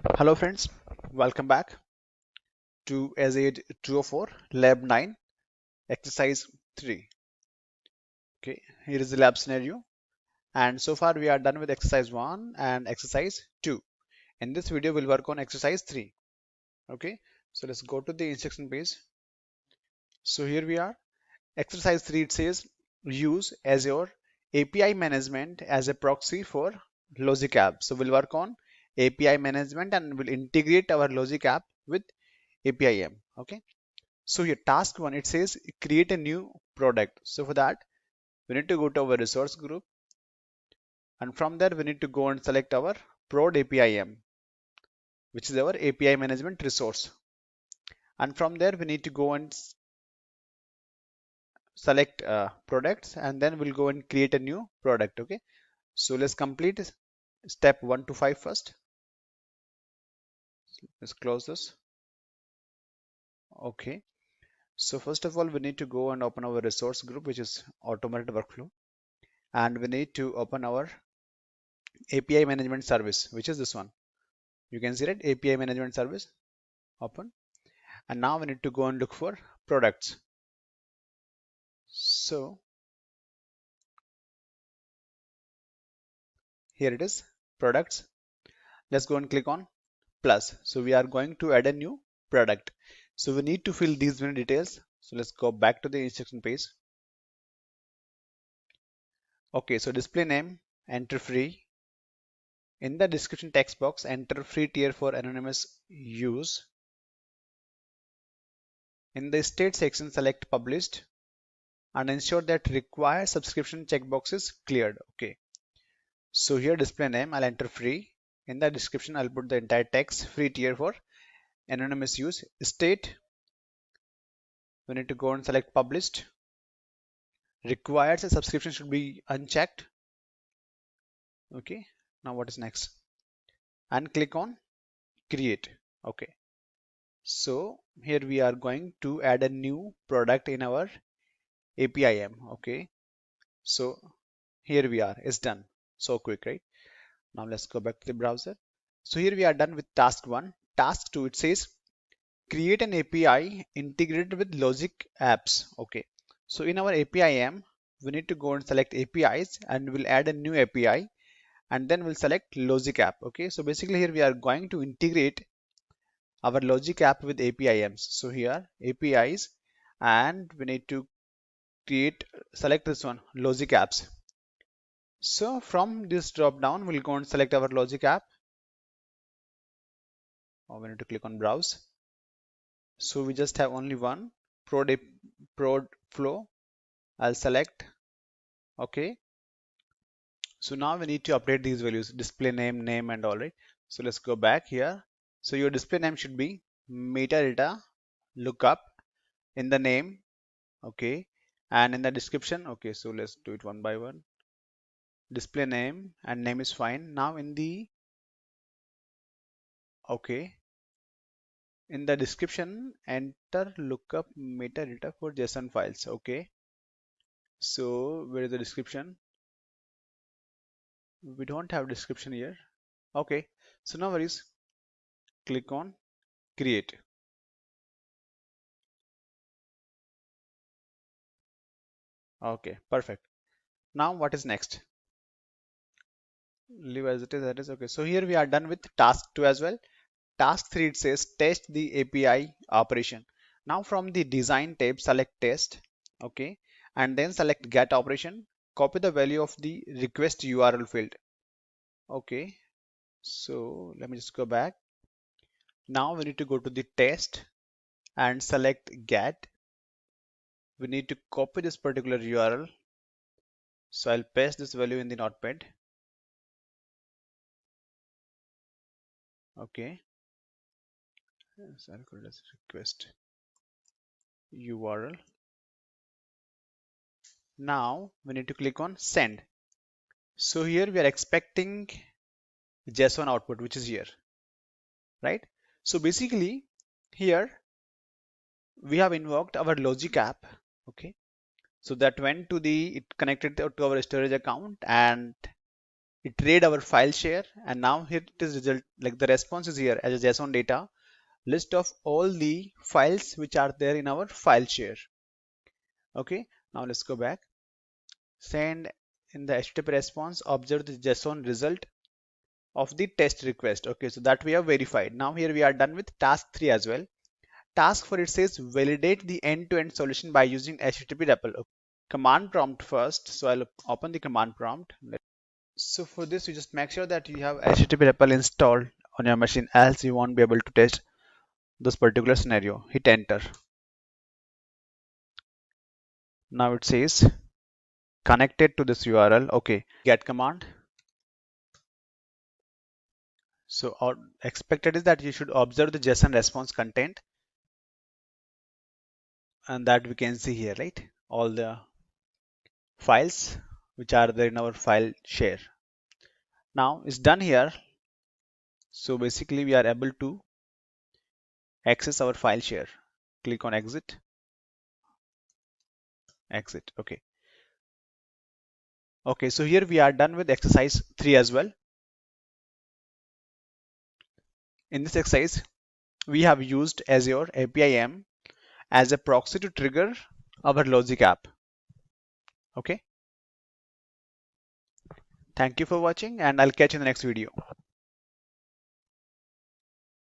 Hello friends, welcome back to Azure 204 Lab 9 Exercise 3. Okay, here is the lab scenario, and so far we are done with exercise 1 and exercise 2. In this video we'll work on exercise 3. Okay, so let's go to the instruction page. So here we are. Exercise 3, it says use Azure API management as a proxy for Logic app. So we'll work on API management and we'll integrate our Logic app with APIM. Okay. So here task 1, it says create a new product. So for that we need to go to our resource group, and from there we need to go and select our prod APIM, which is our API management resource. And from there we need to go and select products, and then we'll go and create a new product. Okay, so let's complete step 1 to 5 first. Let's close this. Okay, so first of all we need to go and open our resource group, which is automated workflow, and we need to open our API management service, which is this one. You can see that API management service, open, and now we need to go and look for products. So here it is, products. Let's go and click on plus. So we are going to add a new product. So we need to fill these many details. So let's go back to the instruction page. Okay, so display name, enter free. In the description text box, enter free tier for anonymous use. In the state section, select published and ensure that required subscription checkbox is cleared. Okay. So here display name, I'll enter free. In the description, I'll put the entire text free tier for anonymous use. State, we need to go and select published. Required subscription should be unchecked. Okay. Now what is next? And click on create. Okay. So here we are going to add a new product in our APIM. Okay. So here we are. It's done. So quick, right? Now let's go back to the browser. So here we are done with task 1. Task 2, it says create an API integrated with Logic apps. Okay. So in our APIM, we need to go and select APIs and we'll add a new API and then we'll select Logic app. Okay. So basically here we are going to integrate our Logic app with APIMs. So here APIs, and we need to select this one, Logic apps. So from this drop down, we'll go and select our Logic app. Or we need to click on browse. So we just have only one prod flow. I'll select. Okay. So now we need to update these values, display name, name, and all, right. So let's go back here. So your display name should be metadata lookup in the name. Okay. And in the description. Okay. So let's do it one by one. Display name and name is fine. Now in the, okay, in the description, enter lookup metadata for JSON files. Okay. So where is the description? We don't have description here. Okay. So no worries. Click on create. Okay. Perfect. Now what is next? Leave as it is. That is okay. So here we are done with task 2 as well. Task 3, it says test the API operation. Now from the design tab, select test. Okay. And then select get operation. Copy the value of the request URL field. Okay. So let me just go back. Now we need to go to the test and select get. We need to copy this particular URL. So I'll paste this value in the notepad. Okay. So I'll call it as request URL. Now we need to click on send. So here we are expecting JSON output, which is here, right? So basically here we have invoked our Logic app. Okay. So that went to the, it connected to our storage account and it read our file share, and now here it is result, like the response is here as a JSON data list of all the files which are there in our file share. Okay, now let's go back. Send in the HTTP response, observe the JSON result of the test request. Okay, so that we have verified. Now here we are done with task 3 as well. Task 4, it says validate the end-to-end solution by using httprepl. Command prompt first. So I'll open the command prompt. So for this, you just make sure that you have httprepl installed on your machine, else you won't be able to test this particular scenario. Hit enter. Now it says connected to this URL. Okay, get command. So expected is that you should observe the JSON response content, and that we can see here, right? All the files which are there in our file share. Now it's done here. So basically we are able to access our file share. Click on exit. Exit. Okay. Okay, so here we are done with exercise 3 as well. In this exercise, we have used Azure APIM as a proxy to trigger our logic app. Okay. Thank you for watching, and I'll catch you in the next video.